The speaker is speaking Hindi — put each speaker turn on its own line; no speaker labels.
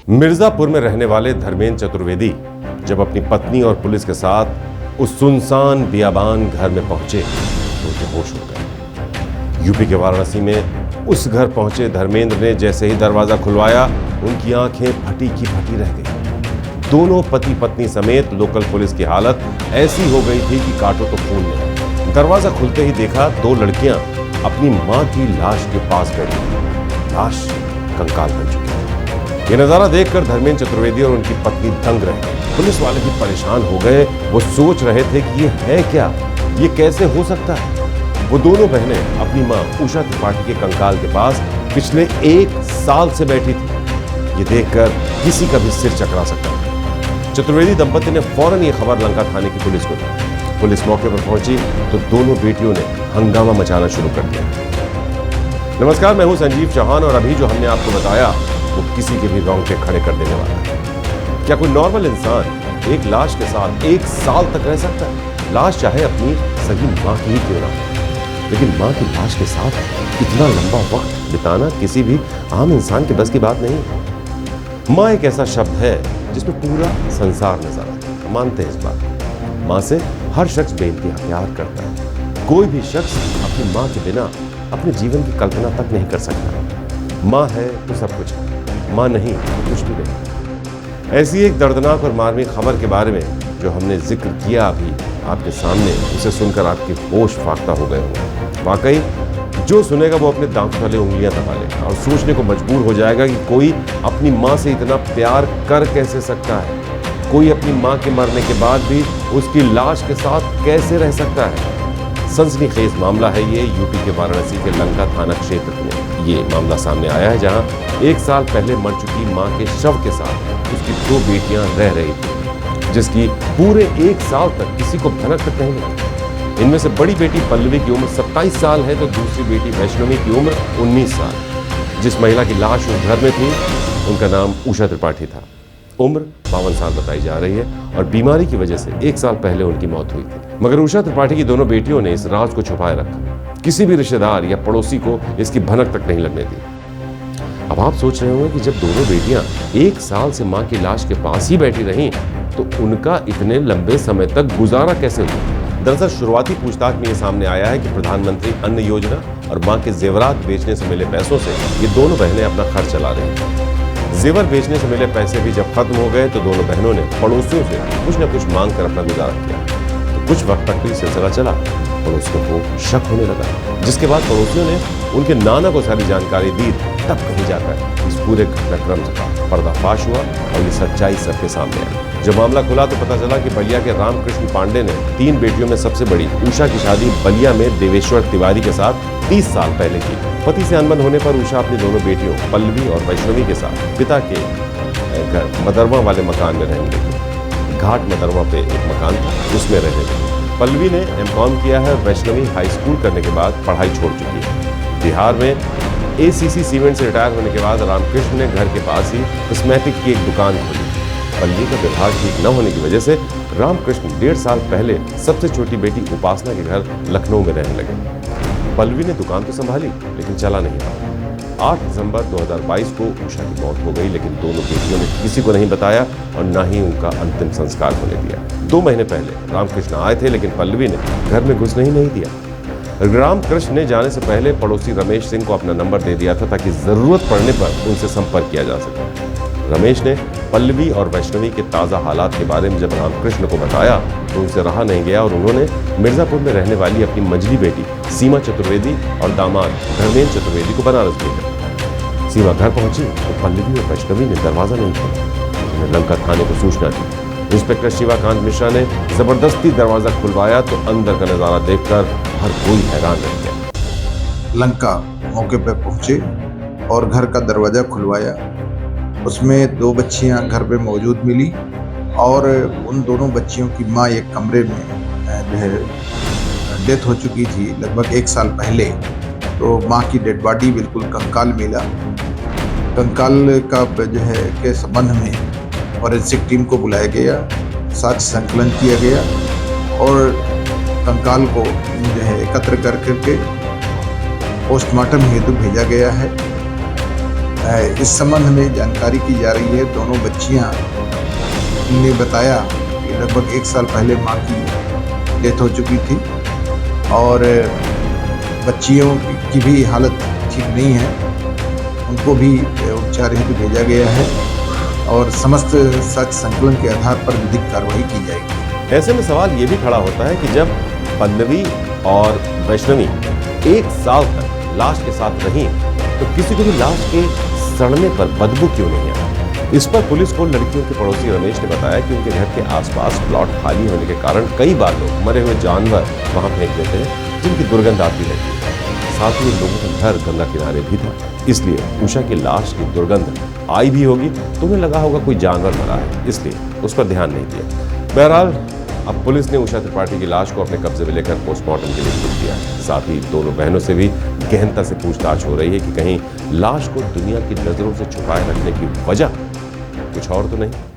मिर्जापुर में रहने वाले धर्मेंद्र चतुर्वेदी जब अपनी पत्नी और पुलिस के साथ उस सुनसान बियाबान घर में पहुंचे तो बेहोश हो गए। यूपी के वाराणसी में उस घर पहुंचे धर्मेंद्र ने जैसे ही दरवाजा खुलवाया, उनकी आंखें फटी की फटी रह गई। दोनों पति पत्नी समेत लोकल पुलिस की हालत ऐसी हो गई थी कि काटो तो खून निकले। दरवाजा खुलते ही देखा दो लड़कियां अपनी मां की लाश के पास बैठी, लाश कंकाल बन चुकी है। यह नजारा देखकर धर्मेंद्र चतुर्वेदी और उनकी पत्नी दंग रहे। पुलिस वाले भी परेशान हो गए। वो सोच रहे थे कि ये है क्या, ये कैसे हो सकता है। वो दोनों बहनें अपनी मां उषा त्रिपाठी के कंकाल के पास पिछले 1 साल से बैठी थी। ये देखकर किसी का भी सिर चकरा सकता है। चतुर्वेदी दंपति ने फौरन ये खबर लंका थाने की पुलिस को दी। पुलिस मौके पर पहुंची तो दोनों बेटियों ने हंगामा मचाना शुरू कर दिया। नमस्कार, मैं हूं संजीव चौहान और अभी जो हमने आपको बताया वो किसी के भी रोंगटे खड़े कर देने वाला है। क्या कोई नॉर्मल इंसान एक लाश के साथ 1 साल तक रह सकता है? लाश चाहे अपनी सगी मां की ही क्यों ना, लेकिन मां की लाश के साथ इतना लंबा वक्त बिताना किसी भी आम इंसान के बस की बात नहीं है। मां एक ऐसा शब्द है जिसमें पूरा संसार नजर आता है, मानते हैं इस बात। मां से हर शख्स बेइंतहा प्यार करता है। कोई भी शख्स अपनी मां के बिना अपने जीवन की कल्पना तक नहीं कर सकता। मां है तो सब कुछ है, मां नहीं तो कुछ भी नहीं। ऐसी एक दर्दनाक और मार्मिक खबर के बारे में जो हमने जिक्र किया अभी आपके सामने, उसे सुनकर आपके होश फाख्ता हो गए होंगे। वाकई जो सुनेगा वो अपने दांत तले उंगलियां दबा लेगा और सोचने को मजबूर हो जाएगा कि कोई अपनी मां से इतना प्यार कर कैसे सकता है। कोई अपनी मां के मरने के बाद भी उसकी लाश के साथ कैसे रह सकता है। सनसनीखेज मामला है ये। यूपी के वाराणसी के लंका थाना क्षेत्र में ये मामला सामने आया है, जहां 1 साल पहले मर चुकी मां के शव के साथ उसकी 2 बेटियां रह रही थी, जिसकी पूरे 1 साल तक किसी को भनक तक नहीं लगी। इनमें से बड़ी बेटी पल्लवी की उम्र 27 साल है तो दूसरी बेटी वैष्णवी की उम्र 19 साल। जिस महिला की लाश उस घर में थी उनका नाम उषा त्रिपाठी था। उम्र 52 साल बताई जा रही है और बीमारी की वजह से 1 साल पहले उनकी मौत हुई थी। मगर उषा त्रिपाठी की दोनों बेटियों ने इस राज को छुपाए रखा। किसी भी रिश्तेदार या पड़ोसी को इसकी भनक तक नहीं लगने दी। अब आप सोच रहे होंगे कि जब दोनों बेटियां 1 साल से मां की लाश के पास ही बैठी रहीं तो उनका इतने लंबे समय तक गुजारा कैसे हुआ। दरअसल शुरुआती पूछताछ में यह सामने आया है कि प्रधानमंत्री अन्न योजना और मां के जेवरात बेचने से मिले पैसों से ये दोनों बहनें अपना खर्च चला रही हैं। जेवर बेचने से मिले पैसे भी जब खत्म हो गए तो दोनों बहनों ने पड़ोसियों से कुछ न कुछ मांग कर अपना गुजारा किया। तो कुछ वक्त तक भी सिलसिला चला। पड़ोसियों को शक होने लगा, जिसके बाद पड़ोसियों ने उनके नाना को सारी जानकारी दी। तब कहीं जाकर इस पूरे घटनाक्रम का पर्दाफाश हुआ और ये सच्चाई सबके सामने आई। जब मामला खुला तो पता चला कि बलिया के रामकृष्ण पांडे ने 3 बेटियों में सबसे बड़ी उषा की शादी बलिया में देवेश्वर तिवारी के साथ 30 साल पहले की। पति से अनबन होने पर उषा अपनी दोनों बेटियों पल्लवी और वैष्णवी के साथ पिता के घर मदरवा वाले मकान में रहने लगी। घाट मदरवा पे एक मकान था, उसमें रहने लगी। पल्लवी ने M.Com किया है। वैष्णवी हाई स्कूल करने के बाद पढ़ाई छोड़ चुकी है। बिहार में ACC सीमेंट से रिटायर होने के बाद रामकृष्ण ने घर के पास ही कॉस्मेटिक की एक दुकान खोली। पल्लवी का व्यवहार ठीक न होने की वजह से रामकृष्ण 1.5 साल पहले सबसे छोटी बेटी उपासना के घर लखनऊ में रहने लगे। पल्लवी ने दुकान तो संभाली लेकिन चला नहीं पाया। 8 दिसंबर 2022 को उषा की मौत हो गई, लेकिन दोनों बेटियों ने किसी को नहीं बताया और न ही उनका अंतिम संस्कार होने दिया। 2 महीने पहले रामकृष्ण आए थे, लेकिन पल्लवी ने घर में घुसने ही नहीं दिया। रामकृष्ण ने जाने से पहले पड़ोसी रमेश सिंह को अपना नंबर दे दिया था ताकि जरूरत पड़ने पर उनसे संपर्क किया जा सके। रमेश ने पल्लवी और वैष्णवी के ताज़ा हालात के बारे में जब रामकृष्ण को बताया तो उनसे रहा नहीं गया और उन्होंने मिर्जापुर में रहने वाली अपनी मंझली बेटी सीमा चतुर्वेदी और दामाद धर्मेंद्र चतुर्वेदी को बनारस भेजा। सीमा घर पहुंची तो पल्लवी और वैष्णवी ने दरवाजा नहीं खोला। उन्होंने लंका थाने को सूचना दी। इंस्पेक्टर शिवाकांत मिश्रा ने जबरदस्ती दरवाजा खुलवाया तो अंदर का नजारा देखकर हर कोई हैरान रह गया।
लंका मौके पर पहुंचे और घर का दरवाजा खुलवाया। उसमें 2 बच्चियां घर पे मौजूद मिली और उन दोनों बच्चियों की मां एक कमरे में जो है डेथ हो चुकी थी लगभग 1 साल पहले। तो मां की डेड बॉडी बिल्कुल कंकाल मिला। कंकाल का जो है के संबंध में फॉरेंसिक टीम को बुलाया गया, साक्ष्य संकलन किया गया और कंकाल को जो है एकत्र करके पोस्टमार्टम हेतु भेजा गया है। इस संबंध में जानकारी की जा रही है। दोनों बच्चियां ने बताया कि लगभग 1 साल पहले मां की डेथ हो चुकी थी और बच्चियों की भी हालत ठीक नहीं है, उनको भी उपचार हेतु भेजा गया है और समस्त सच संकलन के आधार पर विधिक कार्रवाई की जाएगी।
ऐसे में सवाल ये भी खड़ा होता है कि जब पल्लवी और वैष्णवी 1 साल तक लाश के साथ रहीं तो किसी को भी लाश के सड़ने पर बदबू क्यों नहीं आई? इस पर पुलिस को लड़कियों के पड़ोसी रमेश ने बताया कि उनके घर के आसपास प्लॉट खाली होने के कारण कई बार लोग मरे हुए जानवर वहां फेंक देते हैं जिनकी दुर्गंध आती रहती है। साथ ही लोगों का घर गंगा किनारे भी था, इसलिए उषा की लाश की दुर्गंध आई भी होगी तो उन्हें लगा होगा कोई जानवर मरा है, इसलिए उस पर ध्यान नहीं दिया। बहरहाल अब पुलिस ने उषा त्रिपाठी की लाश को अपने कब्जे में लेकर पोस्टमार्टम के लिए भेज दिया है। साथ ही दोनों बहनों से भी गहनता से पूछताछ हो रही है कि कहीं लाश को दुनिया की नजरों से छुपाए रखने की वजह कुछ और तो नहीं।